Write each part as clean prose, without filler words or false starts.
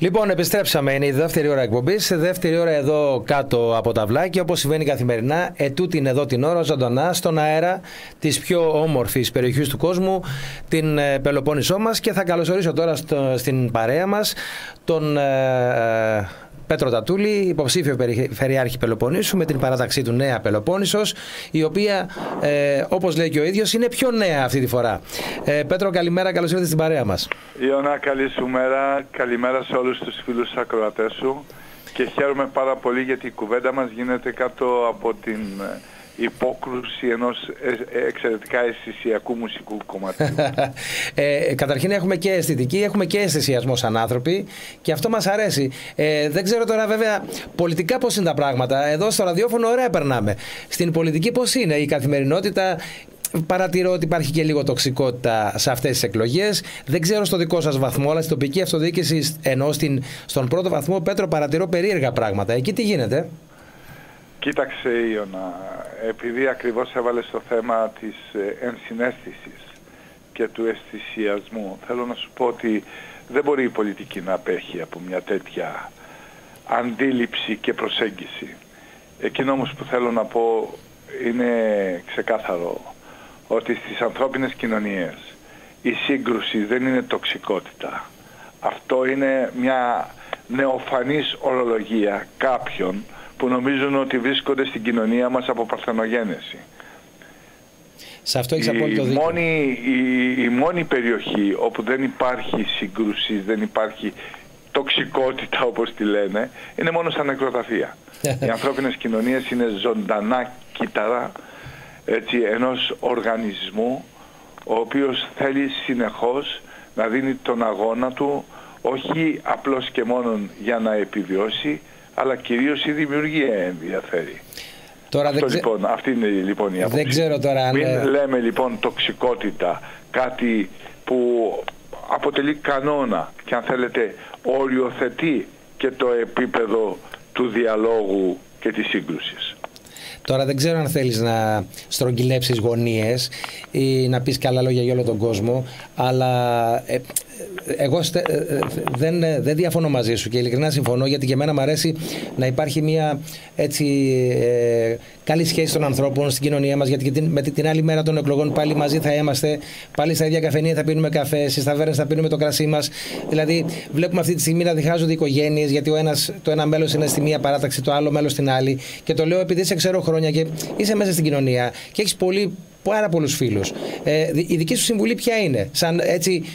Λοιπόν, επιστρέψαμε. Είναι η δεύτερη ώρα εκπομπής. Δεύτερη ώρα εδώ κάτω από τα βλάκια, όπως συμβαίνει καθημερινά. Ετούτην εδώ την ώρα, ζωντανά, στον αέρα της πιο όμορφης περιοχής του κόσμου, την Πελοπόννησό μας. Και θα καλωσορίσω τώρα στην παρέα μας τον Πέτρο Τατούλη, υποψήφιο περιφερειάρχη Πελοποννήσου, με την παράταξή του Νέα Πελοπόννησος, η οποία, όπως λέει και ο ίδιος, είναι πιο νέα αυτή τη φορά. Πέτρο, καλημέρα, καλώς ήρθες στην παρέα μας. Ιωνα, καλή σου μέρα. Καλημέρα σε όλους τους φίλους ακροατές σου. Και χαίρομαι πάρα πολύ γιατί η κουβέντα μας γίνεται κάτω από την υπόκρουση ενός εξαιρετικά αισθησιακού μουσικού κομματιού. Καταρχήν έχουμε και αισθητική, έχουμε και αισθησιασμό σαν άνθρωποι και αυτό μας αρέσει. Δεν ξέρω τώρα βέβαια πολιτικά πώς είναι τα πράγματα. Εδώ στο ραδιόφωνο ωραία περνάμε. Στην πολιτική πώς είναι η καθημερινότητα? Παρατηρώ ότι υπάρχει και λίγο τοξικότητα σε αυτές τις εκλογές. Δεν ξέρω στο δικό σας βαθμό, αλλά στην τοπική αυτοδιοίκηση, ενώ στον πρώτο βαθμό, Πέτρο, παρατηρώ περίεργα πράγματα. Εκεί τι γίνεται? Κοίταξε, Ιωνα, επειδή ακριβώς έβαλες το θέμα της ενσυναίσθησης και του αισθησιασμού, θέλω να σου πω ότι δεν μπορεί η πολιτική να απέχει από μια τέτοια αντίληψη και προσέγγιση. Εκείνο όμως που θέλω να πω είναι ξεκάθαρο, ότι στις ανθρώπινες κοινωνίες η σύγκρουση δεν είναι τοξικότητα. Αυτό είναι μια νεοφανής ορολογία κάποιων που νομίζουν ότι βρίσκονται στην κοινωνία μας από παρθενογένεση. Σε αυτό έχεις απόλυτο δίκιο. Η μόνη περιοχή όπου δεν υπάρχει σύγκρουση, δεν υπάρχει τοξικότητα όπως τη λένε, είναι μόνο στα νεκροταφεία. Οι ανθρώπινες κοινωνίες είναι ζωντανά κύτταρα, έτσι, ενός οργανισμού ο οποίος θέλει συνεχώς να δίνει τον αγώνα του, όχι απλώς και μόνο για να επιβιώσει, αλλά κυρίως η δημιουργία ενδιαφέρει. Τώρα αυτή είναι λοιπόν η άποψη. Δεν ξέρω τώρα. Μην λέμε λοιπόν τοξικότητα, κάτι που αποτελεί κανόνα και αν θέλετε οριοθετεί και το επίπεδο του διαλόγου και της σύγκρουσης. Τώρα δεν ξέρω αν θέλεις να στρογγυλέψεις γωνίες ή να πεις καλά λόγια για όλο τον κόσμο, αλλά εγώ δεν διαφωνώ μαζί σου και ειλικρινά συμφωνώ, γιατί και εμένα μου αρέσει να υπάρχει μια καλή σχέση των ανθρώπων στην κοινωνία μας, γιατί με την άλλη μέρα των εκλογών πάλι μαζί θα είμαστε, πάλι στα ίδια καφενεία θα πίνουμε καφέ, στις ταβέρνες θα πίνουμε το κρασί μας. Δηλαδή βλέπουμε αυτή τη στιγμή να διχάζονται οι οικογένειες, γιατί το ένα μέλος είναι στη μία παράταξη, το άλλο μέλος στην άλλη, και το λέω επειδή σε ξέρω χρόνια και είσαι μέσα στην κοινωνία και έχεις πάρα πολλούς φίλους. Η δική σου συμβουλή ποια είναι, σαν έτσι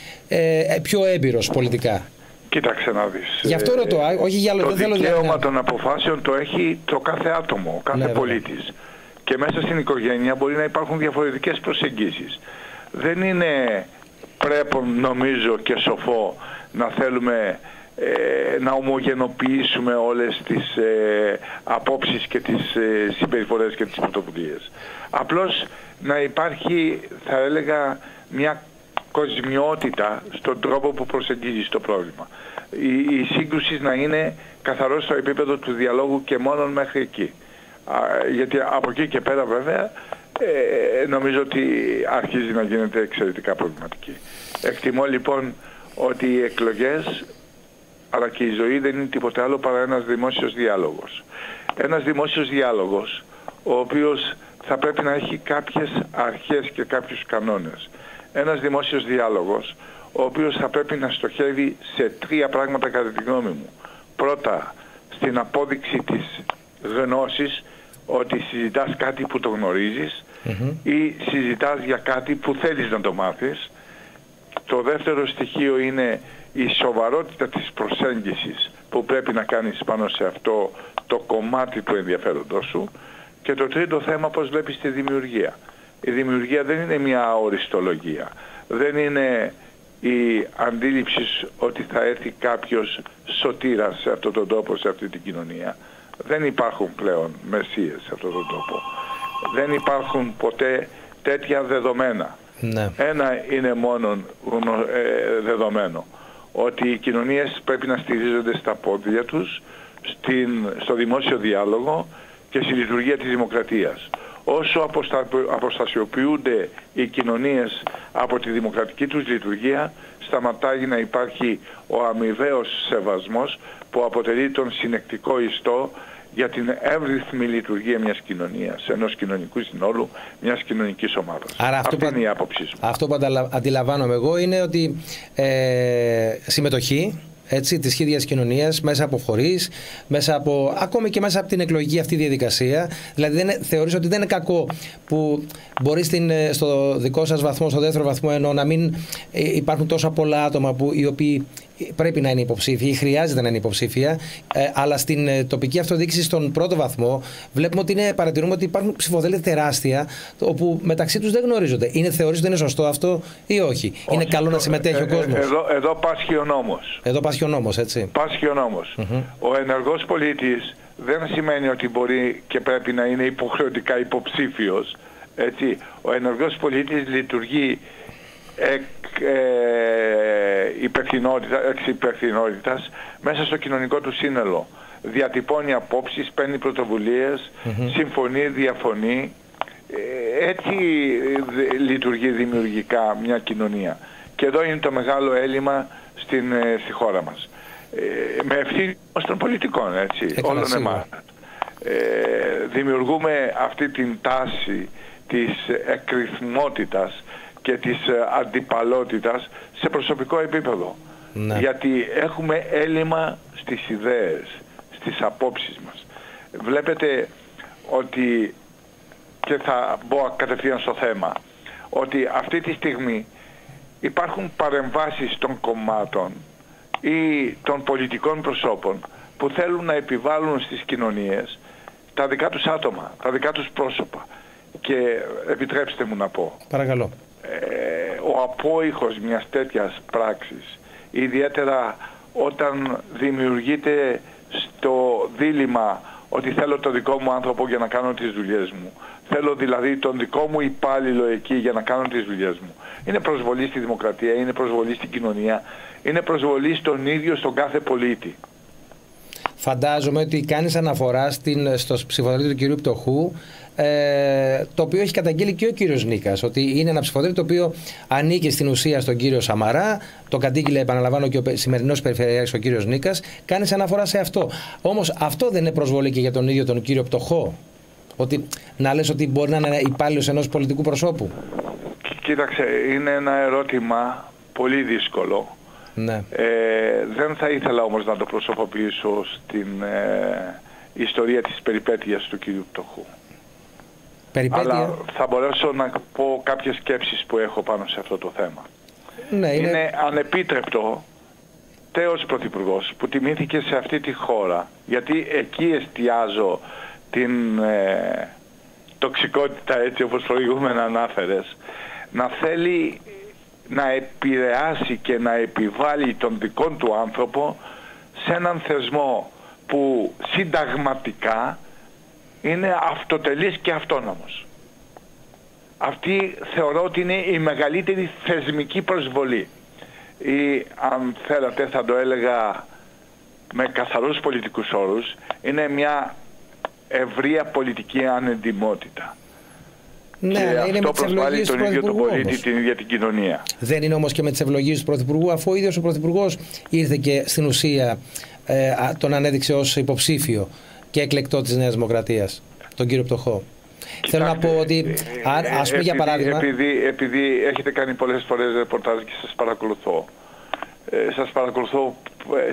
πιο έμπειρος πολιτικά? Κοίταξε να δεις. Γι' αυτό ρωτώ, όχι για άλλο. Το δικαίωμα των αποφάσεων το έχει το κάθε άτομο, ο κάθε πολίτης. Και μέσα στην οικογένεια μπορεί να υπάρχουν διαφορετικές προσεγγίσεις. Δεν είναι πρέπον, νομίζω, και σοφό να θέλουμε να ομογενοποιήσουμε όλες τις απόψεις και τις συμπεριφορές και τις πρωτοβουλίες. Απλώς να υπάρχει, θα έλεγα, μια κοσμιότητα στον τρόπο που προσεγγίζεις το πρόβλημα. Η σύγκρουση να είναι καθαρό στο επίπεδο του διαλόγου και μόνο μέχρι εκεί. Γιατί από εκεί και πέρα βέβαια νομίζω ότι αρχίζει να γίνεται εξαιρετικά προβληματική. Εκτιμώ λοιπόν ότι οι εκλογές αλλά και η ζωή δεν είναι τίποτε άλλο παρά ένας δημόσιος διάλογος. Ένας δημόσιος διάλογος ο οποίος θα πρέπει να έχει κάποιες αρχές και κάποιους κανόνες. Ένας δημόσιος διάλογος ο οποίος θα πρέπει να στοχεύει σε τρία πράγματα κατά τη γνώμη μου. Πρώτα, στην απόδειξη της γνώσης, ότι συζητάς κάτι που το γνωρίζεις ή συζητάς για κάτι που θέλεις να το μάθεις. Το δεύτερο στοιχείο είναι η σοβαρότητα της προσέγγισης που πρέπει να κάνεις πάνω σε αυτό το κομμάτι του ενδιαφέροντος σου. Και το τρίτο θέμα, πώς βλέπεις τη δημιουργία. Η δημιουργία δεν είναι μια αοριστολογία. Δεν είναι η αντίληψη ότι θα έρθει κάποιος σωτήρας σε αυτόν τον τόπο, σε αυτή την κοινωνία. Δεν υπάρχουν πλέον μεσίες σε αυτόν τον τόπο. Δεν υπάρχουν ποτέ τέτοια δεδομένα. Ναι. Ένα είναι μόνο δεδομένο. Ότι οι κοινωνίες πρέπει να στηρίζονται στα πόδια τους, στο δημόσιο διάλογο και στη λειτουργία της δημοκρατίας. όσο αποστασιοποιούνται οι κοινωνίες από τη δημοκρατική τους λειτουργία, σταματάει να υπάρχει ο αμοιβαίος σεβασμός που αποτελεί τον συνεκτικό ιστό για την εύρυθμη λειτουργία μιας κοινωνίας, ενός κοινωνικού συνόλου, μιας κοινωνικής ομάδας. Άρα αυτή είναι η άποψή μου. Αυτό που αντιλαμβάνομαι εγώ είναι ότι συμμετοχή, έτσι, της ίδιας κοινωνίας, μέσα από φορείς, ακόμη και μέσα από την εκλογική αυτή διαδικασία. Δηλαδή θεωρείς ότι δεν είναι κακό που μπορεί στο δικό σας βαθμό, στο δεύτερο βαθμό εννοώ, να μην υπάρχουν τόσα πολλά άτομα οι οποίοι πρέπει να είναι υποψήφιοι ή χρειάζεται να είναι υποψήφια, αλλά στην τοπική αυτοδιοίκηση στον πρώτο βαθμό παρατηρούμε ότι υπάρχουν ψηφοδέλτια τεράστια όπου μεταξύ τους δεν γνωρίζονται. Θεωρείς ότι είναι σωστό αυτό ή όχι? Είναι καλό να συμμετέχει ο κόσμος? Εδώ πάσχει ο νόμος. Εδώ πάσχει ο νόμος, έτσι. Πάσχει ο νόμος. Ο ενεργός πολίτης δεν σημαίνει ότι μπορεί και πρέπει να είναι υποχρεωτικά υποψήφιος. Έτσι. Ο ενεργός πολίτης λειτουργεί εξ υπευθυνότητας μέσα στο κοινωνικό του σύνολο. Διατυπώνει απόψεις, παίρνει πρωτοβουλίες, συμφωνεί, διαφωνεί. Έτσι λειτουργεί δημιουργικά μια κοινωνία. Και εδώ είναι το μεγάλο έλλειμμα στη χώρα μας. Με ευθύνη των πολιτικών, έτσι, όλων εμάς. Δημιουργούμε αυτή την τάση της εκρηθμότητας και της αντιπαλότητας σε προσωπικό επίπεδο. Ναι. Γιατί έχουμε έλλειμμα στις ιδέες, στις απόψεις μας. Βλέπετε ότι, και θα μπω κατευθείαν στο θέμα, ότι αυτή τη στιγμή υπάρχουν παρεμβάσεις των κομμάτων ή των πολιτικών προσώπων που θέλουν να επιβάλλουν στις κοινωνίες τα δικά τους άτομα, τα δικά τους πρόσωπα. Και επιτρέψτε μου να πω. Παρακαλώ. Ο απόϊχος μιας τέτοιας πράξης, ιδιαίτερα όταν δημιουργείται στο δίλημμα ότι θέλω το δικό μου άνθρωπο για να κάνω τις δουλειές μου, θέλω δηλαδή τον δικό μου υπάλληλο εκεί για να κάνω τις δουλειές μου, είναι προσβολή στη δημοκρατία, είναι προσβολή στην κοινωνία, είναι προσβολή στον ίδιο, στον κάθε πολίτη. Φαντάζομαι ότι κάνεις αναφορά στο ψηφοδέλτιο του κυρίου Πτωχού, το οποίο έχει καταγγείλει και ο κύριος Νίκας, ότι είναι ένα ψηφοδέλτιο το οποίο ανήκει στην ουσία στον κύριο Σαμαρά. Το κατήγγειλε, επαναλαμβάνω, και ο σημερινός περιφερειάρχης, ο κύριος Νίκας. Κάνεις αναφορά σε αυτό. Όμως αυτό δεν είναι προσβολή και για τον ίδιο τον κύριο Πτωχό? Ότι να λες ότι μπορεί να είναι υπάλληλος ενός πολιτικού προσώπου? Κοίταξε, είναι ένα ερώτημα πολύ δύσκολο. Ναι. Δεν θα ήθελα όμως να το προσωποποιήσω στην ιστορία της περιπέτειας του κυρίου Πτωχού. Αλλά θα μπορέσω να πω κάποιες σκέψεις που έχω πάνω σε αυτό το θέμα. Ναι, είναι ανεπίτρεπτο τέος πρωθυπουργός που τιμήθηκε σε αυτή τη χώρα, γιατί εκεί εστιάζω την τοξικότητα, έτσι όπως προηγούμενα ανάφερες, να θέλει να επηρεάσει και να επιβάλλει τον δικό του άνθρωπο σε έναν θεσμό που συνταγματικά είναι αυτοτελής και αυτόνομος. Αυτή θεωρώ ότι είναι η μεγαλύτερη θεσμική προσβολή. Ή αν θέλατε θα το έλεγα με καθαρούς πολιτικούς όρους, είναι μια ευρεία πολιτική ανεντιμότητα. Ναι, και είναι αυτό με τις ευλογίες του Πρωθυπουργού. την ίδια την κοινωνία. Δεν είναι όμως και με τις ευλογίες του Πρωθυπουργού, αφού ο ίδιος ο Πρωθυπουργός ήρθε και στην ουσία τον ανέδειξε ως υποψήφιο και εκλεκτό της Νέας Δημοκρατίας, τον κύριο Πτωχό. Θέλω να πω ότι, ας πούμε για παράδειγμα... Επειδή έχετε κάνει πολλές φορές ρεπορτάζ και σας παρακολουθώ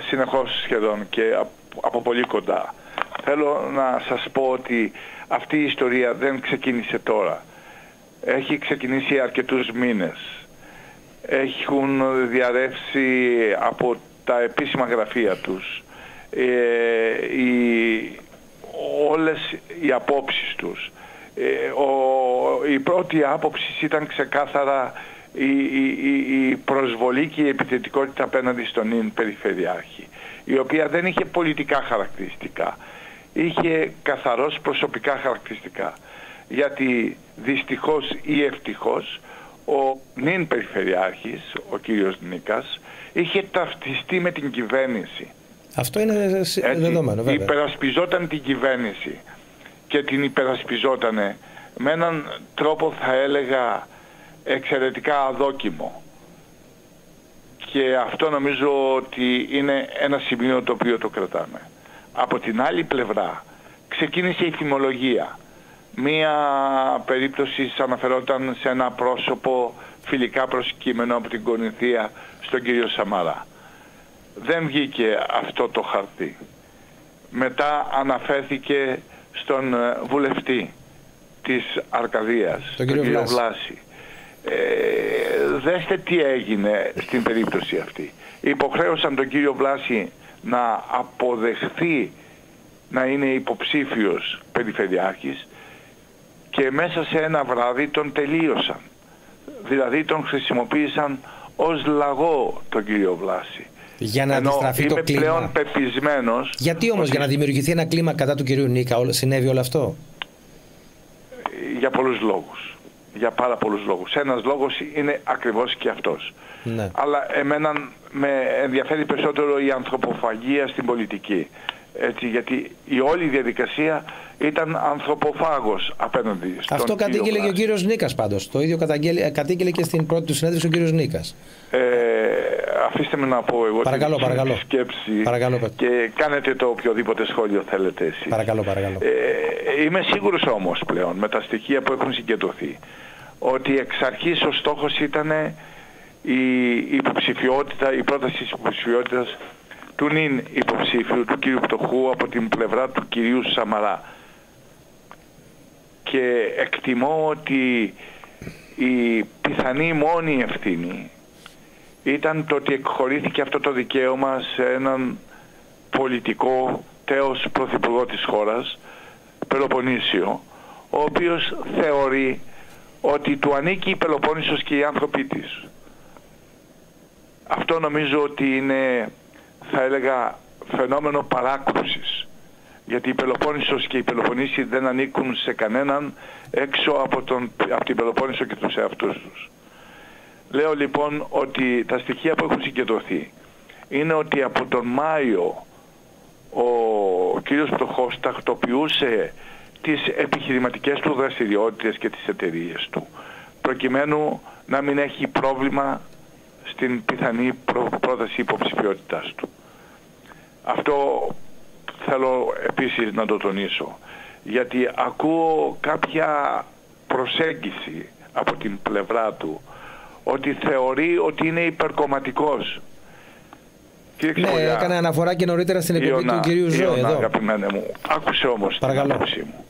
συνεχώς σχεδόν και από πολύ κοντά. Θέλω να σας πω ότι αυτή η ιστορία δεν ξεκίνησε τώρα. Έχει ξεκινήσει αρκετούς μήνες. Έχουν διαρρεύσει από τα επίσημα γραφεία τους όλες οι απόψεις τους. Η πρώτη άποψη ήταν ξεκάθαρα η προσβολή και η επιθετικότητα απέναντι στον περιφερειάρχη, η οποία δεν είχε πολιτικά χαρακτηριστικά, είχε καθαρώς προσωπικά χαρακτηριστικά, γιατί δυστυχώς ή ευτυχώς ο νυν περιφερειάρχης, ο κύριος Νίκας, είχε ταυτιστεί με την κυβέρνηση. Αυτό είναι δεδομένο, βέβαια. Υπερασπιζόταν την κυβέρνηση και την υπερασπιζόταν με έναν τρόπο θα έλεγα εξαιρετικά αδόκιμο. Και αυτό νομίζω ότι είναι ένα σημείο το οποίο το κρατάμε. Από την άλλη πλευρά ξεκίνησε η θυμολογία. Μία περίπτωση αναφερόταν σε ένα πρόσωπο φιλικά προσκύμενο από την Κονινθία στον κύριο Σαμαρά. Δεν βγήκε αυτό το χαρτί. Μετά αναφέρθηκε στον βουλευτή της Αρκαδίας, τον κύριο Βλάση. Δέστε τι έγινε στην περίπτωση αυτή. Υποχρέωσαν τον κύριο Βλάση να αποδεχθεί να είναι υποψήφιος περιφερειάρχης και μέσα σε ένα βράδυ τον τελείωσαν. Δηλαδή τον χρησιμοποίησαν ως λαγό τον κύριο Βλάση. Για να αντιστραφεί το κλίμα. Είμαι πλέον πεπισμένος. Γιατί όμως, για να δημιουργηθεί ένα κλίμα κατά του κυρίου Νίκα, συνέβη όλο αυτό? Για πολλούς λόγους. Για πάρα πολλούς λόγους. Ένας λόγος είναι ακριβώς και αυτός. Ναι. Αλλά εμένα με ενδιαφέρει περισσότερο η ανθρωποφαγία στην πολιτική. Έτσι, γιατί η όλη διαδικασία ήταν ανθρωποφάγος απέναντι στον αυτό κατήγγειλε και ο κύριος Νίκας πάντως. Το ίδιο κατήγγειλε και στην πρώτη του συνέντευξη ο κύριος Νίκας. Αφήστε με να πω εγώ παρακαλώ. σκέψη παρακαλώ. Και κάνετε το οποιοδήποτε σχόλιο θέλετε εσείς. Παρακαλώ. Είμαι σίγουρος όμως πλέον με τα στοιχεία που έχουν συγκεντρωθεί ότι εξ αρχής ο στόχος ήταν η πρόταση της υποψηφιότητας του νυν υποψήφιου, του κύριου Πτωχού, από την πλευρά του κυρίου Σαμαρά. Και εκτιμώ ότι η πιθανή μόνη ευθύνη ήταν το ότι εκχωρήθηκε αυτό το δικαίωμα σε έναν πολιτικό τέος πρωθυπουργό της χώρας, Πελοποννήσιο, ο οποίος θεωρεί ότι του ανήκει η Πελοπόννησος και οι άνθρωποι της. Αυτό νομίζω ότι είναι, θα έλεγα, φαινόμενο παράκρουσης. Γιατί η Πελοπόννησος και οι Πελοποννήσιοι δεν ανήκουν σε κανέναν έξω από την Πελοπόννησο και τους εαυτούς τους. Λέω λοιπόν ότι τα στοιχεία που έχουν συγκεντρωθεί είναι ότι από τον Μάιο ο κύριος Πτωχός τακτοποιούσε τις επιχειρηματικές του δραστηριότητες και τις εταιρείες του, προκειμένου να μην έχει πρόβλημα στην πιθανή πρόταση υποψηφιότητάς του. Αυτό θέλω επίσης να το τονίσω, γιατί ακούω κάποια προσέγγιση από την πλευρά του ότι θεωρεί ότι είναι υπερκομματικός. Ναι, έκανε αναφορά και νωρίτερα στην εκπομπή του κυρίου Ζώη εδώ. Αγαπημένε μου, άκουσε όμως την άποψή μου.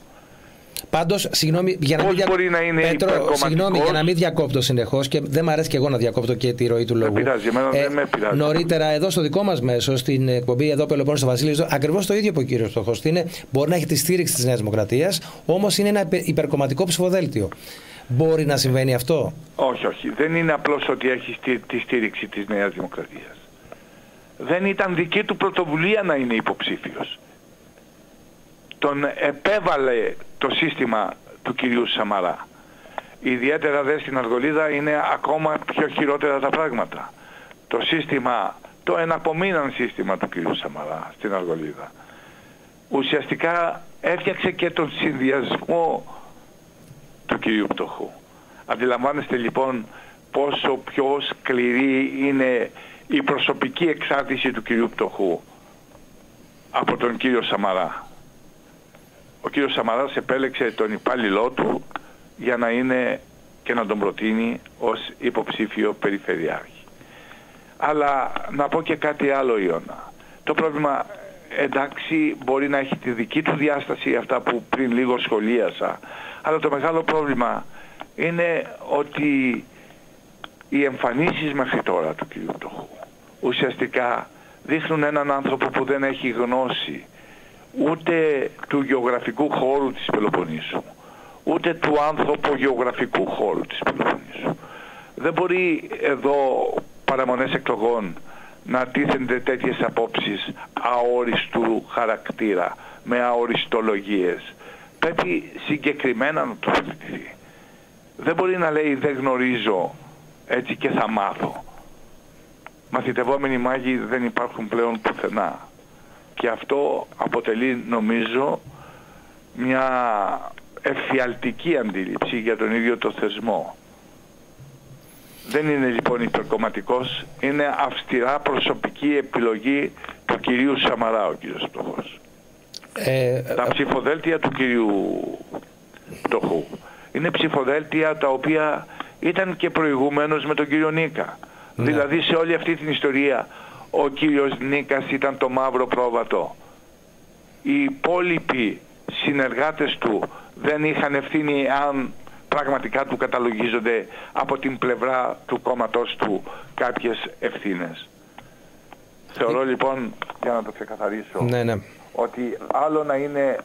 Πάντως, συγγνώμη, για να, για να μην διακόπτω συνεχώς, και δεν μου αρέσει και εγώ να διακόπτω και τη ροή του λόγου. Δεν πειράζει, νωρίτερα εδώ στο δικό μας μέσο, στην εκπομπή εδώ Πελοπόννησο Βασίλειο, ακριβώς το ίδιο που ο κύριος Πτωχός. Μπορεί να έχει τη στήριξη της Νέας Δημοκρατίας, όμως είναι ένα υπερκομματικό ψηφοδέλτιο. Μπορεί να συμβαίνει αυτό? Όχι. Δεν είναι απλώς ότι έχει τη στήριξη της Νέας Δημοκρατίας. Δεν ήταν δική του πρωτοβουλία να είναι υποψήφιος. Τον επέβαλε το σύστημα του κυρίου Σαμαρά. Ιδιαίτερα δε στην Αργολίδα είναι ακόμα πιο χειρότερα τα πράγματα. Το σύστημα, το εναπομείναν σύστημα του κυρίου Σαμαρά στην Αργολίδα, ουσιαστικά έφτιαξε και τον συνδυασμό του κυρίου Πτωχού. Αντιλαμβάνεστε λοιπόν πόσο πιο σκληρή είναι η προσωπική εξάρτηση του κυρίου Πτωχού από τον κύριο Σαμαρά. Ο κύριος Σαμαράς επέλεξε τον υπάλληλό του για να είναι και να τον προτείνει ως υποψήφιο περιφερειάρχη. Αλλά να πω και κάτι άλλο, Ιώνα. Το πρόβλημα, εντάξει, μπορεί να έχει τη δική του διάσταση, αυτά που πριν λίγο σχολίασα, αλλά το μεγάλο πρόβλημα είναι ότι οι εμφανίσεις μέχρι τώρα του κύριου Πτωχού ουσιαστικά δείχνουν έναν άνθρωπο που δεν έχει γνώση ούτε του γεωγραφικού χώρου της Πελοποννήσου, ούτε του ανθρωπογεωγραφικού χώρου της Πελοποννήσου. Δεν μπορεί εδώ παραμονές εκλογών να τίθενται τέτοιες απόψεις αόριστου χαρακτήρα, με αοριστολογίες. Πρέπει συγκεκριμένα να το συζητηθεί. Δεν μπορεί να λέει δεν γνωρίζω, έτσι και θα μάθω. Μαθητευόμενοι μάγοι δεν υπάρχουν πλέον πουθενά. Και αυτό αποτελεί, νομίζω, μια εφιαλτική αντίληψη για τον ίδιο το θεσμό. Δεν είναι λοιπόν υπερκομματικός, είναι αυστηρά προσωπική επιλογή του κυρίου Σαμαρά ο κύριος Πτωχός. Τα ψηφοδέλτια του κυρίου Πτωχού είναι ψηφοδέλτια τα οποία ήταν και προηγουμένως με τον κύριο Νίκα. Ναι. Δηλαδή σε όλη αυτή την ιστορία ο κύριος Νίκας ήταν το μαύρο πρόβατο. Οι υπόλοιποι συνεργάτες του δεν είχαν ευθύνη αν πραγματικά του καταλογίζονται από την πλευρά του κόμματός του κάποιες ευθύνες. Θεωρώ λοιπόν, για να το ξεκαθαρίσω, ότι άλλο να είναι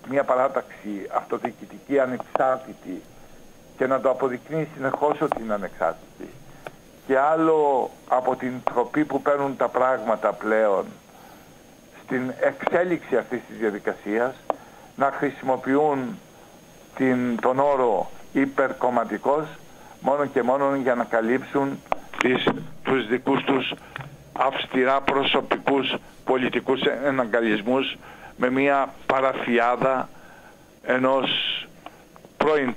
μια παράταξη αυτοδιοικητική ανεξάρτητη και να το αποδεικνύει συνεχώς ότι είναι ανεξάρτητη, και άλλο από την τροπή που παίρνουν τα πράγματα πλέον στην εξέλιξη αυτής της διαδικασίας να χρησιμοποιούν τον όρο υπερκομματικός μόνο και μόνο για να καλύψουν τους δικούς τους αυστηρά προσωπικούς πολιτικούς εναγκαλισμούς με μια παραφιάδα ενός πρώην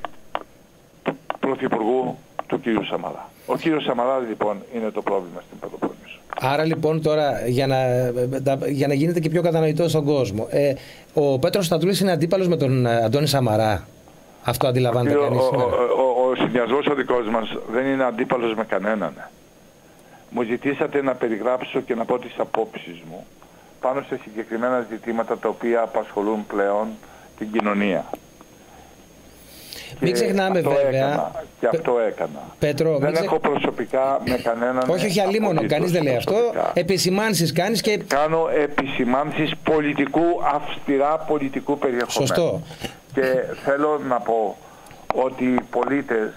πρωθυπουργού του κύριου Σαμαρά. Ο κύριος Σαμαρά λοιπόν είναι το πρόβλημα στην Πελοπόννησο. Άρα λοιπόν τώρα για να γίνεται και πιο κατανοητό στον κόσμο, ο Πέτρος Στατούλης είναι αντίπαλος με τον Αντώνη Σαμαρά. Αυτό αντιλαμβάνεται κανείς σήμερα? Ο συνδυασμός ο δικός μας δεν είναι αντίπαλος με κανέναν. Μου ζητήσατε να περιγράψω και να πω τις απόψεις μου πάνω σε συγκεκριμένα ζητήματα τα οποία απασχολούν πλέον την κοινωνία. Μην ξεχνάμε βέβαια. Και αυτό έκανα. Πέτρο, δεν έχω προσωπικά με κανέναν. Όχι αλίμονο, κανείς δεν λέει αυτό. Επισημάνσεις κάνεις και... Κάνω επισημάνσεις αυστηρά πολιτικού περιεχομένου. Σωστό. Και θέλω να πω ότι οι πολίτες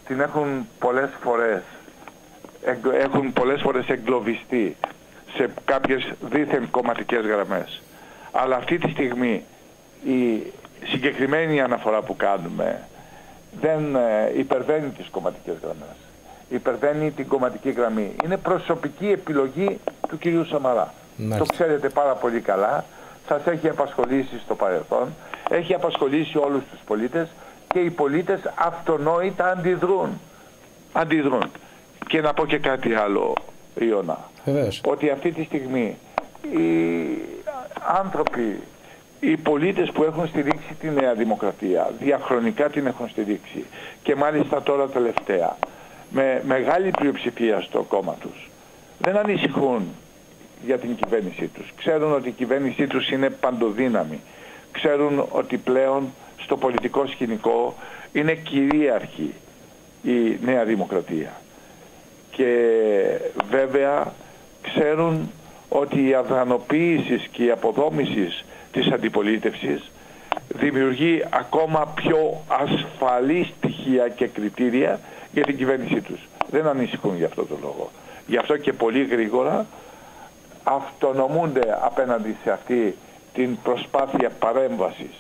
την έχουν πολλές φορές εγκλωβιστεί σε κάποιες δίθεν κομματικές γραμμές. Αλλά αυτή τη στιγμή η συγκεκριμένη αναφορά που κάνουμε δεν υπερβαίνει τις κομματικές γραμμές. Υπερβαίνει την κομματική γραμμή. Είναι προσωπική επιλογή του κυρίου Σαμαρά. Μάλιστα. Το ξέρετε πάρα πολύ καλά. Σας έχει απασχολήσει στο παρελθόν. Έχει απασχολήσει όλους τους πολίτες και οι πολίτες αυτονόητα αντιδρούν. Και να πω και κάτι άλλο, Ιώνα. Ότι αυτή τη στιγμή οι άνθρωποι, οι πολίτες που έχουν στηρίξει τη Νέα Δημοκρατία, διαχρονικά την έχουν στηρίξει και μάλιστα τώρα τελευταία, με μεγάλη πλειοψηφία στο κόμμα τους, δεν ανησυχούν για την κυβέρνησή τους. Ξέρουν ότι η κυβέρνησή τους είναι παντοδύναμη. Ξέρουν ότι πλέον στο πολιτικό σκηνικό είναι κυρίαρχη η Νέα Δημοκρατία. Και βέβαια ξέρουν ότι η αδρανοποίηση και η αποδόμηση της αντιπολίτευσης δημιουργεί ακόμα πιο ασφαλή στοιχεία και κριτήρια για την κυβέρνησή τους. Δεν ανησυχούν για αυτό το λόγο. Γι' αυτό και πολύ γρήγορα αυτονομούνται απέναντι σε αυτή την προσπάθεια παρέμβασης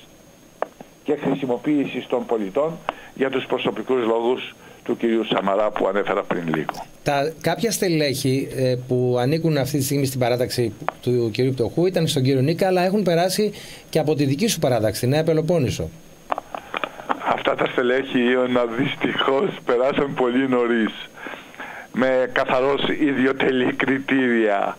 και χρησιμοποίησης των πολιτών για τους προσωπικούς λόγους του κυρίου Σαμαρά που ανέφερα πριν λίγο. Κάποια στελέχη που ανήκουν αυτή τη στιγμή στην παράταξη του κυρίου Πτωχού ήταν στον κύριο Νίκα, αλλά έχουν περάσει και από τη δική σου παράταξη, τη Νέα Πελοπόννησο. Αυτά τα στελέχη, Ιώνα, δυστυχώς περάσαν πολύ νωρίς με καθαρώς ιδιωτελή κριτήρια.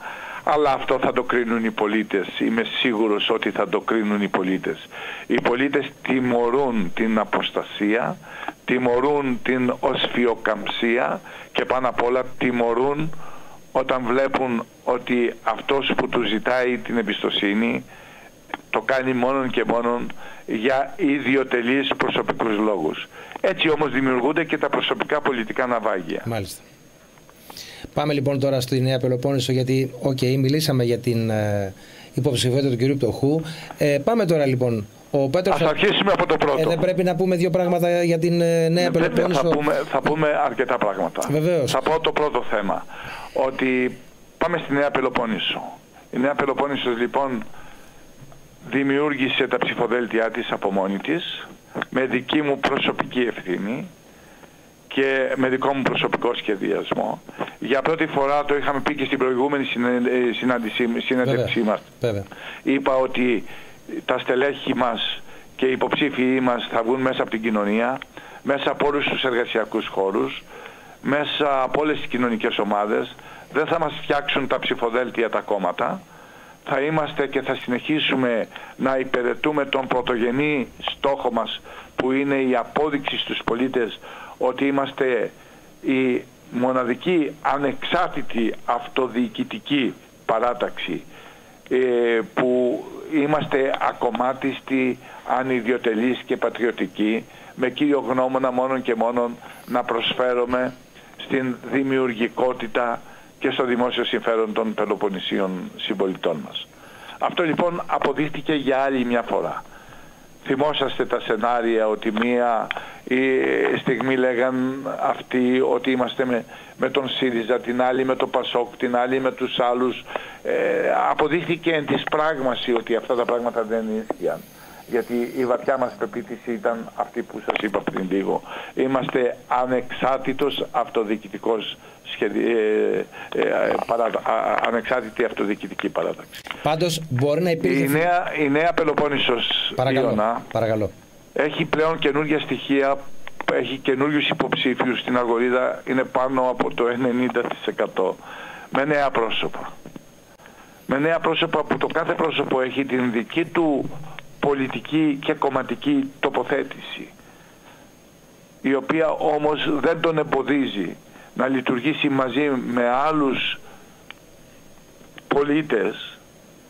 Αλλά αυτό θα το κρίνουν οι πολίτες. Είμαι σίγουρος ότι θα το κρίνουν οι πολίτες. Οι πολίτες τιμωρούν την αποστασία, τιμωρούν την οσφιοκαμψία και πάνω απ' όλα τιμωρούν όταν βλέπουν ότι αυτός που του ζητάει την εμπιστοσύνη το κάνει μόνον και μόνον για ιδιωτελείς προσωπικούς λόγους. Έτσι όμως δημιουργούνται και τα προσωπικά πολιτικά ναυάγια. Μάλιστα. Πάμε λοιπόν τώρα στη Νέα Πελοπόννησο, γιατί μιλήσαμε για την υποψηφιότητα του κυρίου Πτωχού. Πάμε τώρα λοιπόν. Ας αρχίσουμε από το πρώτο. Δεν πρέπει να πούμε δύο πράγματα για την Νέα Πελοπόννησο? Θα πούμε αρκετά πράγματα. Βεβαίως. Θα πω το πρώτο θέμα. Ότι πάμε στη Νέα Πελοπόννησο. Η Νέα Πελοπόννησος λοιπόν δημιούργησε τα ψηφοδέλτια της από μόνη της, με δική μου προσωπική ευθύνη και με δικό μου προσωπικό σχεδιασμό. Για πρώτη φορά, το είχαμε πει και στην προηγούμενη συνέντευξή μας, είπα ότι τα στελέχη μας και οι υποψήφοι μας θα βγουν μέσα από την κοινωνία, μέσα από όλους τους εργασιακούς χώρους, μέσα από όλες τις κοινωνικές ομάδες. Δεν θα μας φτιάξουν τα ψηφοδέλτια τα κόμματα. Θα είμαστε και θα συνεχίσουμε να υπηρετούμε τον πρωτογενή στόχο μας, που είναι η απόδειξη στους πολίτες ότι είμαστε η μοναδική ανεξάρτητη αυτοδιοικητική παράταξη, που είμαστε ακομμάτιστοι, ανιδιοτελείς και πατριωτικοί, με κύριο γνώμονα μόνον και μόνον να προσφέρουμε στην δημιουργικότητα και στο δημόσιο συμφέρον των Πελοποννησίων συμπολιτών μας. Αυτό λοιπόν αποδείχτηκε για άλλη μια φορά. Θυμόσαστε τα σενάρια ότι μία στιγμή λέγαν αυτοί ότι είμαστε με τον ΣΥΡΙΖΑ, την άλλη με το ΠΑΣΟΚ, την άλλη με τους άλλους. Αποδείχθηκε εν της πράγμαση ότι αυτά τα πράγματα δεν ίσχυαν. Γιατί η βαθιά μας πεποίθηση ήταν αυτή που σας είπα πριν λίγο. Είμαστε ανεξάρτητος αυτοδιοικητικός ανεξάρτητη αυτοδιοικητική παράταξη. Πάντως μπορεί να υπήρχε... Η νέα Πελοπόννησος παρακαλώ. Έχει πλέον καινούργια στοιχεία, έχει καινούριους υποψήφιους στην Αγορίδα, είναι πάνω από το 90% με νέα πρόσωπα. Με νέα πρόσωπα που το κάθε πρόσωπο έχει την δική του πολιτική και κομματική τοποθέτηση, η οποία όμως δεν τον εμποδίζει να λειτουργήσει μαζί με άλλους πολίτες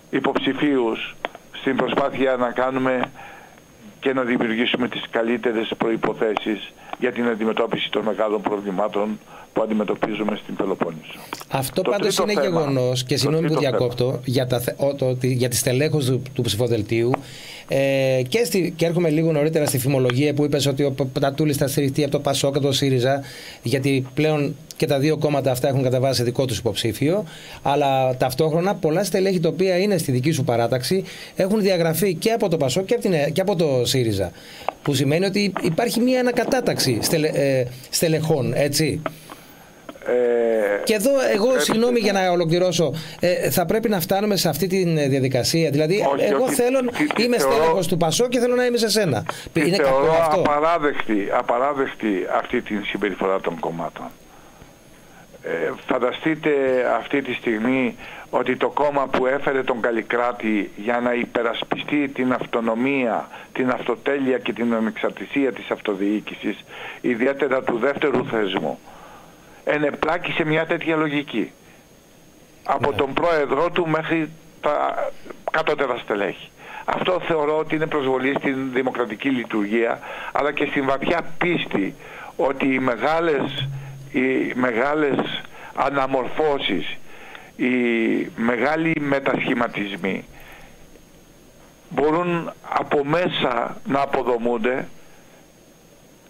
υποψηφίους στην προσπάθεια να κάνουμε και να δημιουργήσουμε τις καλύτερες προϋποθέσεις για την αντιμετώπιση των μεγάλων προβλημάτων που αντιμετωπίζουμε στην Πελοπόννησο. Αυτό πάντως είναι γεγονός, και συγγνώμη που διακόπτω, για τη στελέχωση του ψηφοδελτίου, και έρχομαι λίγο νωρίτερα στη φημολογία που είπες ότι ο Πατατούλης θα στηριχτεί από το ΠΑΣΟΚ και το ΣΥΡΙΖΑ, γιατί πλέον και τα δύο κόμματα αυτά έχουν καταβάσει δικό τους υποψήφιο, αλλά ταυτόχρονα πολλά στελέχη τα οποία είναι στη δική σου παράταξη έχουν διαγραφεί και από το ΠΑΣΟΚ και από το ΣΥΡΙΖΑ, που σημαίνει ότι υπάρχει μια ανακατάταξη στελεχών, έτσι. Και εδώ εγώ, συγγνώμη για να ολοκληρώσω, θα πρέπει να φτάνουμε σε αυτή τη διαδικασία. Δηλαδή, εγώ είμαι στέλεχος του ΠΑΣΟΚ και θέλω να είμαι σε σένα. Είναι κακό αυτό? Απαράδεκτη αυτή τη συμπεριφορά των κομμάτων. Φανταστείτε αυτή τη στιγμή ότι το κόμμα που έφερε τον Καλλικράτη για να υπερασπιστεί την αυτονομία, την αυτοτέλεια και την ανεξαρτησία της αυτοδιοίκησης, ιδιαίτερα του δεύτερου θεσμού, ενεπλάκη σε μια τέτοια λογική. Από τον πρόεδρό του μέχρι τα κατώτερα στελέχη. Αυτό θεωρώ ότι είναι προσβολή στην δημοκρατική λειτουργία, αλλά και στην βαθιά πίστη ότι οι μεγάλες αναμορφώσεις, οι μεγάλοι μετασχηματισμοί μπορούν από μέσα να αποδομούνται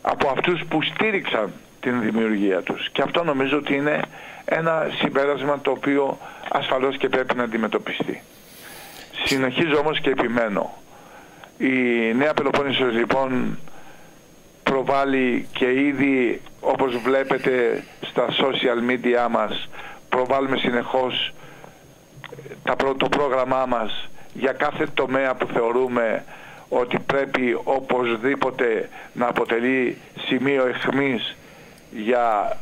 από αυτούς που στήριξαν την δημιουργία τους. Και αυτό νομίζω ότι είναι ένα συμπέρασμα το οποίο ασφαλώς και πρέπει να αντιμετωπιστεί. Συνεχίζω όμως και επιμένω. Η Νέα Πελοπόννησος λοιπόν προβάλλει, και ήδη όπως βλέπετε στα social media μας προβάλλουμε συνεχώς το πρόγραμμά μας για κάθε τομέα που θεωρούμε ότι πρέπει οπωσδήποτε να αποτελεί σημείο εχμής για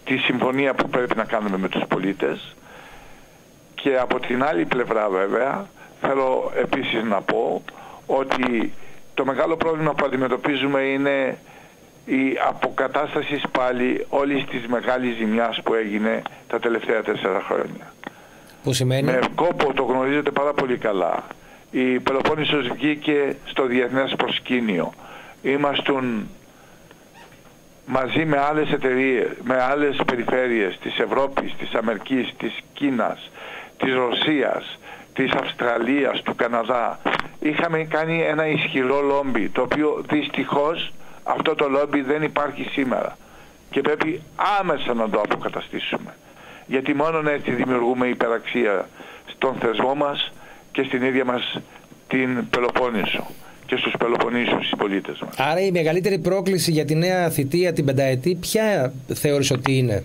τη συμφωνία που πρέπει να κάνουμε με τους πολίτες. Και από την άλλη πλευρά βέβαια θέλω επίσης να πω ότι το μεγάλο πρόβλημα που αντιμετωπίζουμε είναι η αποκατάσταση πάλι όλης της μεγάλης ζημιάς που έγινε τα τελευταία 4 χρόνια. Που σημαίνει... Με κόπο, το γνωρίζετε πάρα πολύ καλά, η Πελοπόννησος βγήκε στο διεθνές προσκήνιο. Ήμαστον μαζί με άλλες εταιρείες, με άλλες περιφέρειες της Ευρώπης, της Αμερικής, της Κίνας, της Ρωσίας, της Αυστραλίας, του Καναδά. Είχαμε κάνει ένα ισχυρό λόμπι, το οποίο δυστυχώς αυτό το λόμπι δεν υπάρχει σήμερα. Και πρέπει άμεσα να το αποκαταστήσουμε. Γιατί μόνο έτσι δημιουργούμε υπεραξία στον θεσμό μας και στην ίδια μας την Πελοπόννησο και στους Πελοποννήσιους συμπολίτες μας. Άρα η μεγαλύτερη πρόκληση για τη νέα θητεία, την πενταετή, ποια θεώρησε ότι είναι?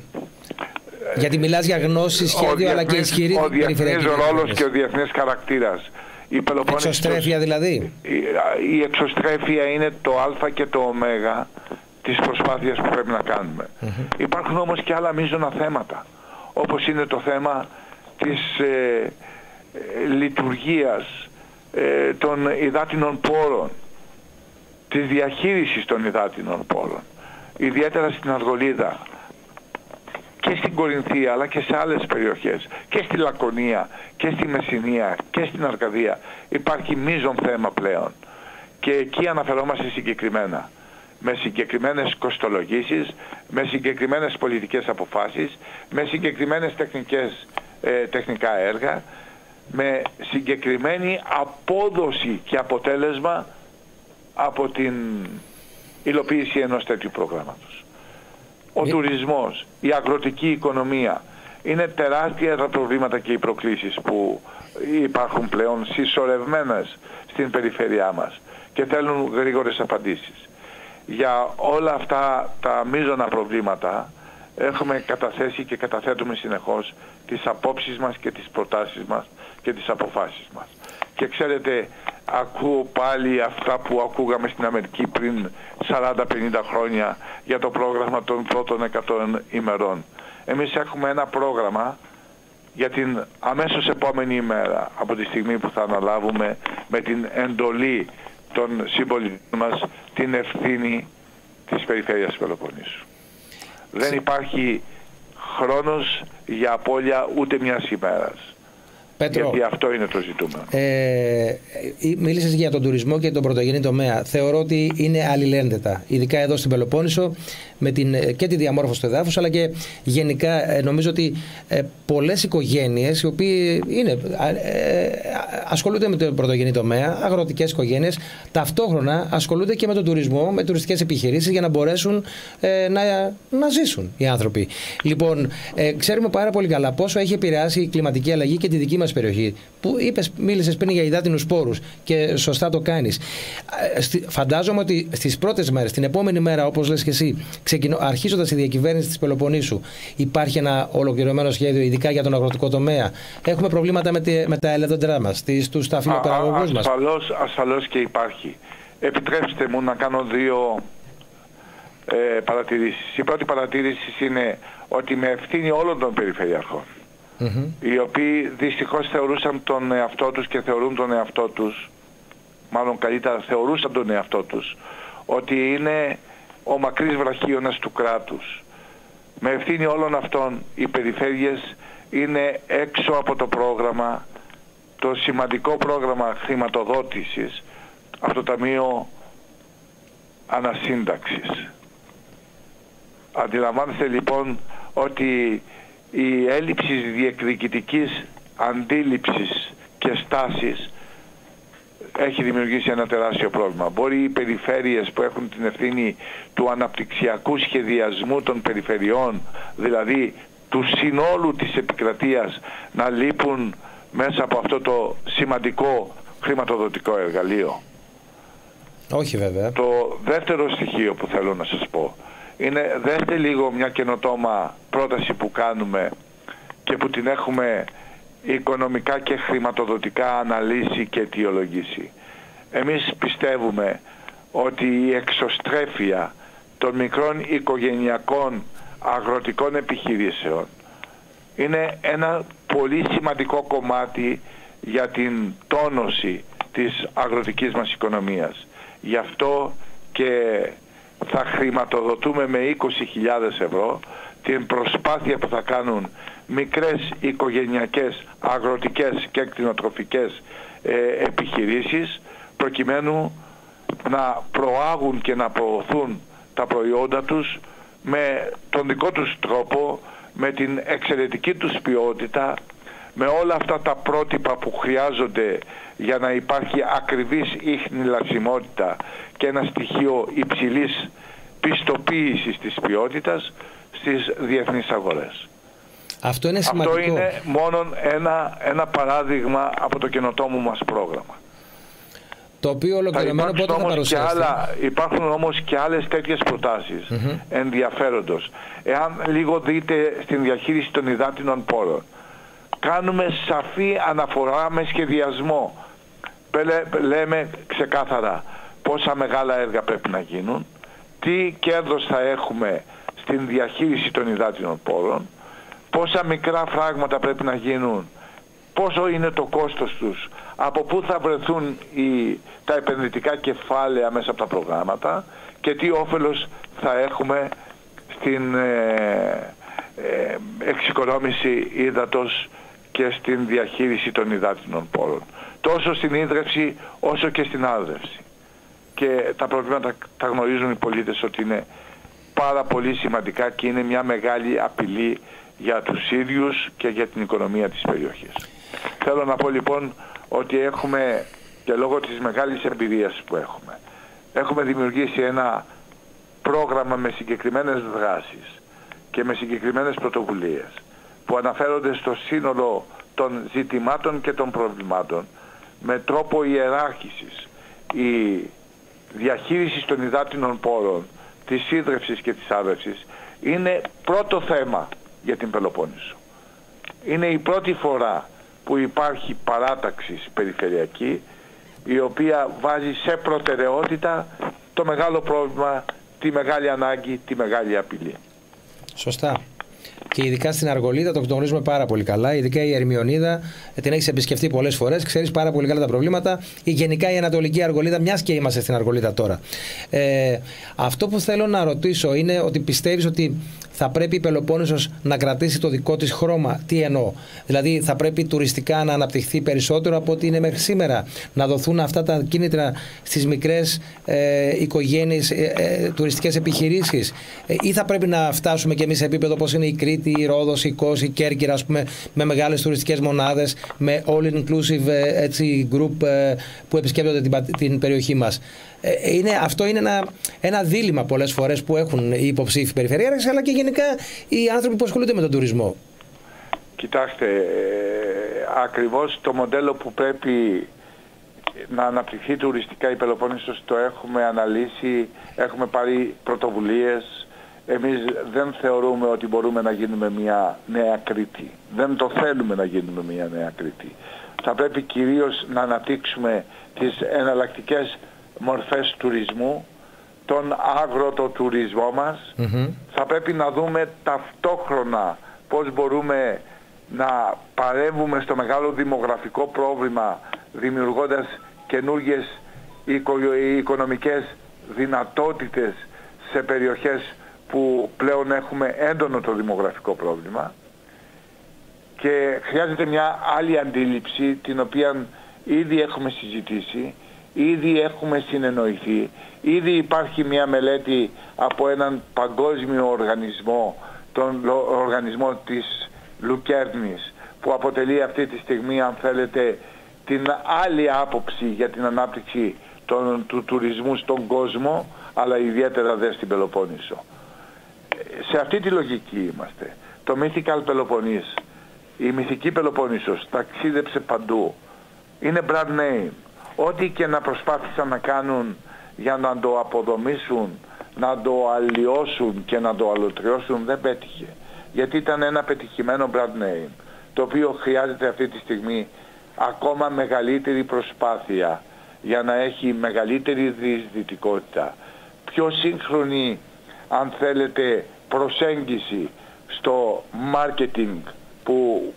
Γιατί μιλάς για γνώση, σχέδιο, αλλά και ισχυρή περιφερειακή. Ο διεθνής ρόλος και ο διεθνής χαρακτήρας. Εξωστρέφεια δηλαδή. Η εξωστρέφεια είναι το α και το ω της προσπάθειας που πρέπει να κάνουμε. Υπάρχουν όμως και άλλα μείζωνα θέματα, όπως είναι το θέμα της λειτουργίας των υδάτινων πόρων, της διαχείρισης των υδάτινων πόρων, ιδιαίτερα στην Αργολίδα και στην Κορινθία, αλλά και σε άλλες περιοχές, και στη Λακωνία και στη Μεσσηνία και στην Αρκαδία. Υπάρχει μείζον θέμα πλέον και εκεί αναφερόμαστε συγκεκριμένα, με συγκεκριμένες κοστολογήσεις, με συγκεκριμένες πολιτικές αποφάσεις, με συγκεκριμένες τεχνικά έργα, με συγκεκριμένη απόδοση και αποτέλεσμα από την υλοποίηση ενός τέτοιου προγράμματος. Ο τουρισμός, η αγροτική οικονομία, είναι τεράστια τα προβλήματα και οι προκλήσεις που υπάρχουν πλέον συσσωρευμένες στην περιφέρειά μας και θέλουν γρήγορες απαντήσεις. Για όλα αυτά τα μείζωνα προβλήματα έχουμε καταθέσει και καταθέτουμε συνεχώς τις απόψεις μας και τις προτάσεις μας και τις αποφάσεις μας. Και ξέρετε, ακούω πάλι αυτά που ακούγαμε στην Αμερική πριν 40-50 χρόνια για το πρόγραμμα των πρώτων 100 ημερών. Εμείς έχουμε ένα πρόγραμμα για την αμέσως επόμενη ημέρα από τη στιγμή που θα αναλάβουμε με την εντολή των συμπολιτών μας την ευθύνη της περιφέρειας Πελοποννήσου. Δεν υπάρχει χρόνος για απώλεια ούτε μιας ημέρας. Πέτρο, γιατί αυτό είναι το ζητούμενο. Μίλησες για τον τουρισμό και τον πρωτογενή τομέα. Θεωρώ ότι είναι αλληλένδετα, ειδικά εδώ στην Πελοπόννησο, με και τη διαμόρφωση του εδάφους, αλλά και γενικά νομίζω ότι πολλές οικογένειες, οι οποίοι ασχολούνται με τον πρωτογενή τομέα, αγροτικές οικογένειες, ταυτόχρονα ασχολούνται και με τον τουρισμό, με τουριστικές επιχειρήσεις, για να μπορέσουν να ζήσουν οι άνθρωποι. Λοιπόν, ξέρουμε πάρα πολύ καλά πόσο έχει επηρεάσει η κλιματική αλλαγή και τη δική μας περιοχή. Που μίλησες πριν για υδάτινους πόρους και σωστά το κάνεις. Φαντάζομαι ότι στις πρώτες μέρες, την επόμενη μέρα, όπως λες και εσύ, αρχίζοντας η διακυβέρνηση της Πελοποννήσου, υπάρχει ένα ολοκληρωμένο σχέδιο, ειδικά για τον αγροτικό τομέα. Έχουμε προβλήματα με τα ελαιόδεντρά μας, τους ταφυλοπαραγωγούς μας. Ασφαλώς και υπάρχει. Επιτρέψτε μου να κάνω δύο παρατηρήσεις. Η πρώτη παρατήρηση είναι ότι με ευθύνη όλων των περιφερειαρχών, οι οποίοι δυστυχώς θεωρούσαν τον εαυτό τους και θεωρούν τον εαυτό τους, μάλλον καλύτερα θεωρούσαν τον εαυτό τους, ότι είναι ο μακρύς βραχίωνας του κράτους. Με ευθύνη όλων αυτών οι περιφέρειες είναι έξω από το πρόγραμμα, το σημαντικό πρόγραμμα χρηματοδότησης από το Ταμείο Ανασύνταξης. Αντιλαμβάνεστε λοιπόν ότι η έλλειψη διεκδικητικής αντίληψης και στάσης έχει δημιουργήσει ένα τεράστιο πρόβλημα. Μπορεί οι περιφέρειες που έχουν την ευθύνη του αναπτυξιακού σχεδιασμού των περιφερειών, δηλαδή του συνόλου της επικρατείας, να λείπουν μέσα από αυτό το σημαντικό χρηματοδοτικό εργαλείο. Όχι βέβαια. Το δεύτερο στοιχείο που θέλω να σας πω είναι, δέστε λίγο μια καινοτόμα πρόταση που κάνουμε και που την έχουμε οικονομικά και χρηματοδοτικά αναλύσει και αιτιολογήσει. Εμείς πιστεύουμε ότι η εξωστρέφεια των μικρών οικογενειακών αγροτικών επιχειρήσεων είναι ένα πολύ σημαντικό κομμάτι για την τόνωση της αγροτικής μας οικονομίας. Γι' αυτό και θα χρηματοδοτούμε με 20.000 ευρώ την προσπάθεια που θα κάνουν μικρές οικογενειακές, αγροτικές και κτηνοτροφικές επιχειρήσεις, προκειμένου να προάγουν και να προωθούν τα προϊόντα τους με τον δικό τους τρόπο, με την εξαιρετική τους ποιότητα, με όλα αυτά τα πρότυπα που χρειάζονται για να υπάρχει ακριβής ίχνη λασιμότητα και ένα στοιχείο υψηλής πιστοποίησης της ποιότητας στις διεθνείς αγορές. Αυτό είναι σημαντικό. Αυτό είναι μόνο ένα παράδειγμα από το καινοτόμο μας πρόγραμμα. Το οποίο ολοκληρωμένο πότε θα παρουσιαστεί. Υπάρχουν όμως και άλλες τέτοιες προτάσεις ενδιαφέροντος. Εάν λίγο δείτε στην διαχείριση των υδάτινων πόρων, κάνουμε σαφή αναφορά με σχεδιασμό λέμε ξεκάθαρα πόσα μεγάλα έργα πρέπει να γίνουν, τι κέρδος θα έχουμε στην διαχείριση των υδάτινων πόρων, πόσα μικρά φράγματα πρέπει να γίνουν, πόσο είναι το κόστος τους, από πού θα βρεθούν τα επενδυτικά κεφάλαια μέσα από τα προγράμματα και τι όφελος θα έχουμε στην εξοικονόμηση ύδατος και στην διαχείριση των υδάτινων πόρων. Τόσο στην ίδρυυση όσο και στην άρδευση. Και τα προβλήματα τα γνωρίζουν οι πολίτες ότι είναι πάρα πολύ σημαντικά και είναι μια μεγάλη απειλή για τους ίδιους και για την οικονομία της περιοχής. Θέλω να πω λοιπόν ότι έχουμε, και λόγω της μεγάλης εμπειρίας που έχουμε δημιουργήσει ένα πρόγραμμα με συγκεκριμένες δράσεις και με συγκεκριμένες πρωτοβουλίες που αναφέρονται στο σύνολο των ζητημάτων και των προβλημάτων με τρόπο ιεράρχησης. Η διαχείριση των υδάτινων πόρων, της ίδρυυσης και της άρδευσης είναι πρώτο θέμα για την Πελοπόννησο. Είναι η πρώτη φορά που υπάρχει παράταξη περιφερειακή η οποία βάζει σε προτεραιότητα το μεγάλο πρόβλημα, τη μεγάλη ανάγκη, τη μεγάλη απειλή. Σωστά. Και ειδικά στην Αργολίδα το γνωρίζουμε πάρα πολύ καλά. Ειδικά η Ερμιονίδα, την έχεις επισκεφτεί πολλές φορές, ξέρεις πάρα πολύ καλά τα προβλήματα. Ή γενικά η Ανατολική Αργολίδα, μιας και είμαστε στην Αργολίδα τώρα. Αυτό που θέλω να ρωτήσω είναι ότι πιστεύεις ότι θα πρέπει η Πελοπόννησος να κρατήσει το δικό της χρώμα. Τι εννοώ? Δηλαδή θα πρέπει τουριστικά να αναπτυχθεί περισσότερο από ό,τι είναι μέχρι σήμερα. Να δοθούν αυτά τα κίνητρα στις μικρές οικογένειες, τουριστικές επιχειρήσεις. Ή θα πρέπει να φτάσουμε κι εμείς σε επίπεδο όπως είναι η Κρήτη, η Ρόδος, η Κos, η Κέρκυρα, ας πούμε, με μεγάλες τουριστικές μονάδες, με all-inclusive group που επισκέπτονται την περιοχή μας. Αυτό είναι ένα δίλημμα πολλές φορές που έχουν οι υποψήφοι περιφερειάρχες, αλλά και γενικά οι άνθρωποι που ασχολούνται με τον τουρισμό. Κοιτάξτε, ακριβώς το μοντέλο που πρέπει να αναπτυχθεί τουριστικά η Πελοπόννησος το έχουμε αναλύσει, έχουμε πάρει πρωτοβουλίες. Εμείς δεν θεωρούμε ότι μπορούμε να γίνουμε μια νέα Κρήτη. Δεν το θέλουμε να γίνουμε μια νέα Κρήτη. Θα πρέπει κυρίως να αναπτύξουμε τις εναλλακτικές μορφές τουρισμού, τον αγροτοτουρισμό μας. Θα πρέπει να δούμε ταυτόχρονα πώς μπορούμε να παρέμβουμε στο μεγάλο δημογραφικό πρόβλημα δημιουργώντας καινούργιες οικονομικές δυνατότητες σε περιοχές που πλέον έχουμε έντονο το δημογραφικό πρόβλημα, και χρειάζεται μια άλλη αντίληψη την οποία ήδη έχουμε συζητήσει, ήδη έχουμε συνεννοηθεί, ήδη υπάρχει μια μελέτη από έναν παγκόσμιο οργανισμό, τον οργανισμό της Λουκέρνης, που αποτελεί αυτή τη στιγμή, αν θέλετε, την άλλη άποψη για την ανάπτυξη του τουρισμού στον κόσμο, αλλά ιδιαίτερα δε στην Πελοπόννησο. Σε αυτή τη λογική είμαστε. Το Mythical Peloponnese, η μυθική Πελοπόννησος, ταξίδεψε παντού. Είναι brand name. Ό,τι και να προσπάθησαν να κάνουν για να το αποδομήσουν, να το αλλοιώσουν και να το αλωτριώσουν, δεν πέτυχε. Γιατί ήταν ένα πετυχημένο brand name, το οποίο χρειάζεται αυτή τη στιγμή ακόμα μεγαλύτερη προσπάθεια για να έχει μεγαλύτερη διεισδυτικότητα, πιο σύγχρονη, αν θέλετε, προσέγγιση στο marketing που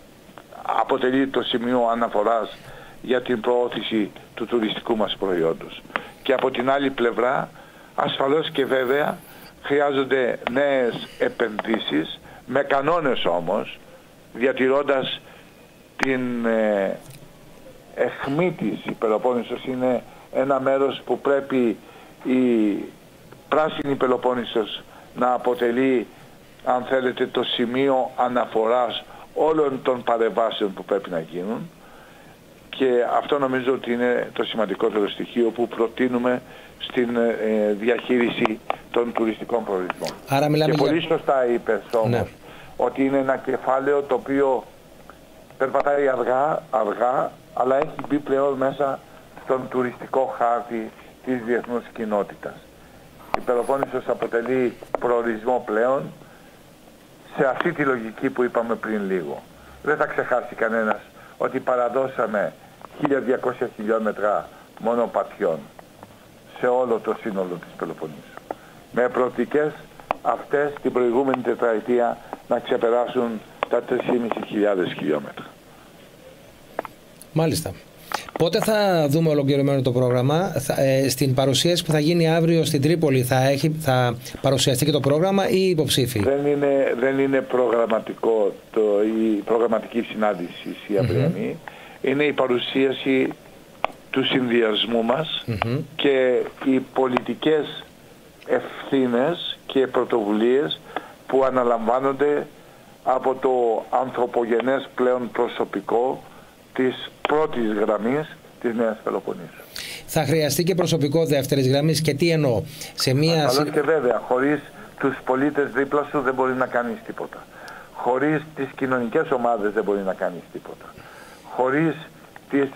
αποτελεί το σημείο αναφοράς για την προώθηση του τουριστικού μας προϊόντος. Και από την άλλη πλευρά, ασφαλώς και βέβαια, χρειάζονται νέες επενδύσεις, με κανόνες όμως, διατηρώντας την αιχμή της. Η Πελοπόννησος είναι ένα μέρος που πρέπει η πράσινη Πελοπόννησος να αποτελεί, αν θέλετε, το σημείο αναφοράς όλων των παρεμβάσεων που πρέπει να γίνουν, και αυτό νομίζω ότι είναι το σημαντικότερο στοιχείο που προτείνουμε στην διαχείριση των τουριστικών προορισμών. Άρα μιλάμε και πολύ σωστά είπες όμως, ναι, ότι είναι ένα κεφάλαιο το οποίο περπατάει αργά, αλλά έχει μπει πλέον μέσα στον τουριστικό χάρτη της διεθνούς κοινότητας. Η Πελοπόννησος αποτελεί προορισμό πλέον σε αυτή τη λογική που είπαμε πριν λίγο. Δεν θα ξεχάσει κανένας ότι παραδώσαμε 1.200 χιλιόμετρα μονοπατιών σε όλο το σύνολο της Πελοποννήσου. Με προοπτικές αυτές την προηγούμενη τετραετία να ξεπεράσουν τα 3.500 χιλιόμετρα. Μάλιστα. Πότε θα δούμε ολοκληρωμένο το πρόγραμμα? Στην παρουσίαση που θα γίνει αύριο στην Τρίπολη θα παρουσιαστεί και το πρόγραμμα ή υποψήφοι? Δεν είναι προγραμματικό η προγραμματική συνάντηση η αυριανή. Είναι η παρουσίαση του συνδυασμού μας και οι πολιτικές ευθύνες και πρωτοβουλίες που αναλαμβάνονται από το ανθρωπογενές πλέον προσωπικό της πρώτης γραμμής της Νέας Πελοποννήσου. Θα χρειαστεί και προσωπικό δεύτερης γραμμής, και τι εννοώ? Ασφαλώς και βέβαια, χωρίς τους πολίτες δίπλα σου δεν μπορεί να κάνεις τίποτα. Χωρίς τις κοινωνικές ομάδες δεν μπορεί να κάνεις τίποτα. Χωρίς τις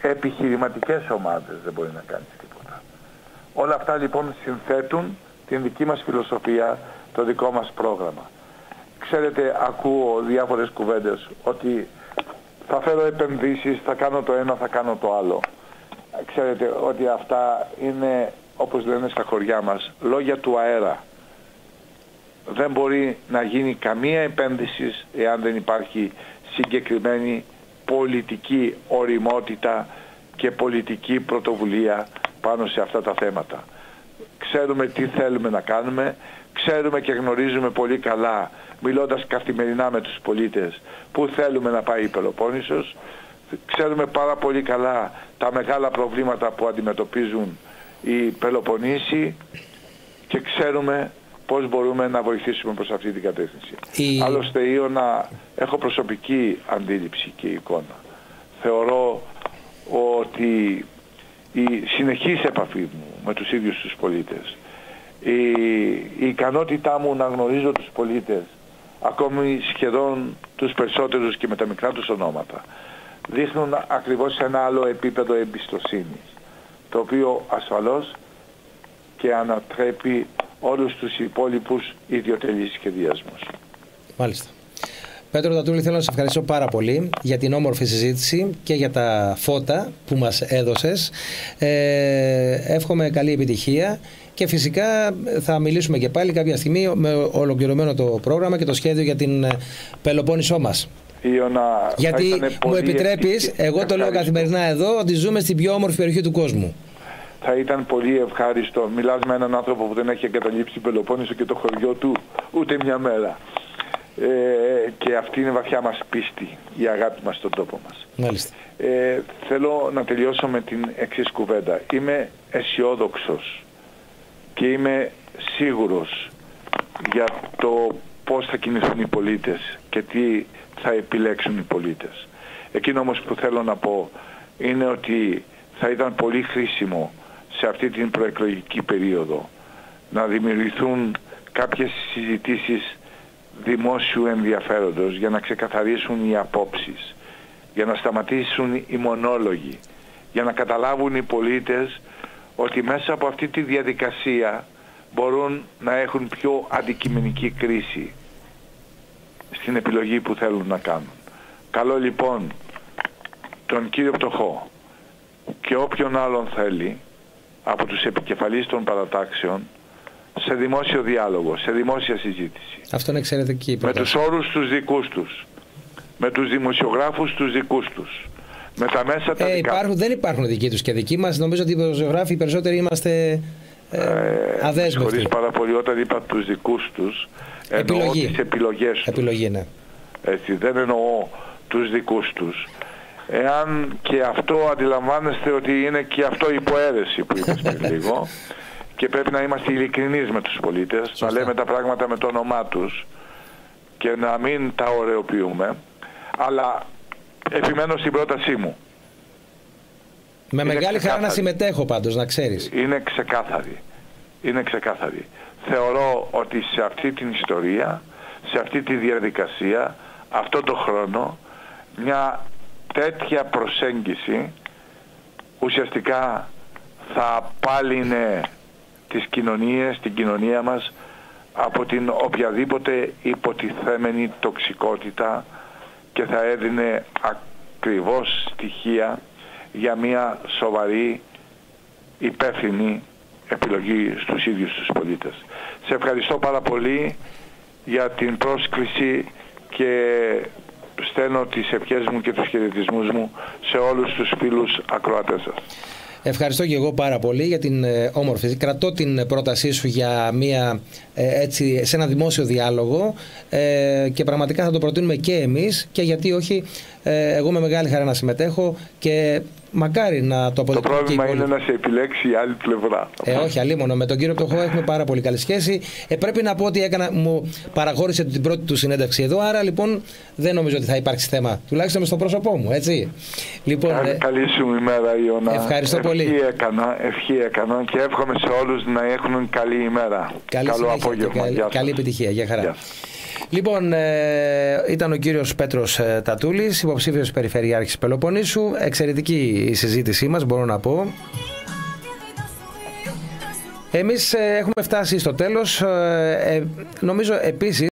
επιχειρηματικές ομάδες δεν μπορεί να κάνεις τίποτα. Όλα αυτά λοιπόν συνθέτουν την δική μας φιλοσοφία, το δικό μας πρόγραμμα. Ξέρετε, ακούω διάφορες κουβέντες ότι θα φέρω επενδύσεις, θα κάνω το ένα, θα κάνω το άλλο. Ξέρετε ότι αυτά είναι, όπως λένε στα χωριά μας, λόγια του αέρα. Δεν μπορεί να γίνει καμία επένδυση εάν δεν υπάρχει συγκεκριμένη πολιτική ωριμότητα και πολιτική πρωτοβουλία πάνω σε αυτά τα θέματα. Ξέρουμε τι θέλουμε να κάνουμε, ξέρουμε και γνωρίζουμε πολύ καλά, μιλώντας καθημερινά με τους πολίτες, που θέλουμε να πάει η Πελοπόννησος. Ξέρουμε πάρα πολύ καλά τα μεγάλα προβλήματα που αντιμετωπίζουν οι Πελοποννήσοι και ξέρουμε πώς μπορούμε να βοηθήσουμε προς αυτή την κατεύθυνση. Άλλωστε, Ιωνα, έχω προσωπική αντίληψη και εικόνα. Θεωρώ ότι η συνεχής επαφή μου με τους ίδιους τους πολίτες, η ικανότητά μου να γνωρίζω τους πολίτες, ακόμη σχεδόν τους περισσότερους και με τα μικρά τους ονόματα, δείχνουν ακριβώς ένα άλλο επίπεδο εμπιστοσύνης, το οποίο ασφαλώς και ανατρέπει όλους τους υπόλοιπους ιδιωτελείς σχεδιασμούς. Μάλιστα. Πέτρο Τατούλη, θέλω να σε ευχαριστώ πάρα πολύ για την όμορφη συζήτηση και για τα φώτα που μας έδωσες. Εύχομαι καλή επιτυχία και φυσικά θα μιλήσουμε και πάλι κάποια στιγμή με ολοκληρωμένο το πρόγραμμα και το σχέδιο για την Πελοπόννησό μας. Γιατί μου επιτρέπεις, εγώ το λέω καθημερινά εδώ, ότι ζούμε στην πιο όμορφη περιοχή του κόσμου. Θα ήταν πολύ ευχάριστο. Μιλάς με έναν άνθρωπο που δεν έχει εγκαταλείψει την Πελοπόννησο και το χωριό του ούτε μια μέρα. Και αυτή είναι βαθιά μας πίστη, η αγάπη μας στον τόπο μας. Μάλιστα. Θέλω να τελειώσω με την εξής κουβέντα. Είμαι αισιόδοξος και είμαι σίγουρος για το πώς θα κινηθούν οι πολίτες και τι θα επιλέξουν οι πολίτες. Εκείνο όμως που θέλω να πω είναι ότι θα ήταν πολύ χρήσιμο σε αυτή την προεκλογική περίοδο να δημιουργηθούν κάποιες συζητήσεις δημόσιου ενδιαφέροντος για να ξεκαθαρίσουν οι απόψεις, για να σταματήσουν οι μονόλογοι, για να καταλάβουν οι πολίτες ότι μέσα από αυτή τη διαδικασία μπορούν να έχουν πιο αντικειμενική κρίση στην επιλογή που θέλουν να κάνουν. Καλό λοιπόν τον κύριο Πτωχό και όποιον άλλον θέλει από τους επικεφαλείς των παρατάξεων σε δημόσιο διάλογο, σε δημόσια συζήτηση. Αυτό είναι εξαιρετική πρόταση. Με τους όρους τους δικούς τους, με τους δημοσιογράφους τους δικούς τους, με τα μέσα τα δικά τους. Δεν υπάρχουν δικοί τους και δικοί μας. Νομίζω ότι οι δημοσιογράφοι οι περισσότεροι είμαστε αδέσμευτοι. Χωρίς πάρα πολύ, όταν είπα τους δικούς τους, εννοώ τις επιλογές τους. Επιλογή, ναι. Έτσι, δεν εννοώ τους δικούς τους. Εάν και αυτό αντιλαμβάνεστε ότι είναι και αυτό υποαίρεση που είπες πριν λίγο, και πρέπει να είμαστε ειλικρινείς με τους πολίτες, να λέμε τα πράγματα με το όνομά τους και να μην τα ωρεοποιούμε, αλλά επιμένω στην πρότασή μου. Με μεγάλη χαρά να συμμετέχω πάντως, να ξέρεις. Είναι ξεκάθαρη. Είναι ξεκάθαρη. Θεωρώ ότι σε αυτή την ιστορία, σε αυτή τη διαδικασία, αυτό το χρόνο, μια τέτοια προσέγγιση ουσιαστικά θα απάλυνε τις κοινωνίες, την κοινωνία μας από την οποιαδήποτε υποτιθέμενη τοξικότητα και θα έδινε ακριβώς στοιχεία για μια σοβαρή, υπεύθυνη επιλογή στους ίδιους τους πολίτες. Σε ευχαριστώ πάρα πολύ για την πρόσκληση και στέλνω τις ευχές μου και τους χαιρετισμούς μου σε όλους τους φίλους ακροατές σας. Ευχαριστώ και εγώ πάρα πολύ για την όμορφη. Κρατώ την πρότασή σου για έτσι, σε ένα δημόσιο διάλογο και πραγματικά θα το προτείνουμε και εμείς, και γιατί όχι, εγώ με μεγάλη χαρά να συμμετέχω και μακάρι να το αποδεχτούν. Το πρόβλημα είναι να σε επιλέξει η άλλη πλευρά. Όχι, αλίμονο. Με τον κύριο Πτωχό έχουμε πάρα πολύ καλή σχέση. Πρέπει να πω ότι μου παραχώρησε την πρώτη του συνέντευξη εδώ, άρα λοιπόν δεν νομίζω ότι θα υπάρξει θέμα. Τουλάχιστον με στο πρόσωπό μου, έτσι. Λοιπόν, καλή σου ημέρα, Ιωνα. Ευχαριστώ πολύ. Ευχή έκανα και εύχομαι σε όλους να έχουν καλή ημέρα. Καλό απόγευμα. Καλή επιτυχία. Γεια χαρά. Λοιπόν, ήταν ο κύριος Πέτρος Τατούλης, υποψήφιος Περιφερειάρχης Πελοποννήσου. Εξαιρετική η συζήτησή μας, μπορώ να πω. Εμείς έχουμε φτάσει στο τέλος. Νομίζω επίσης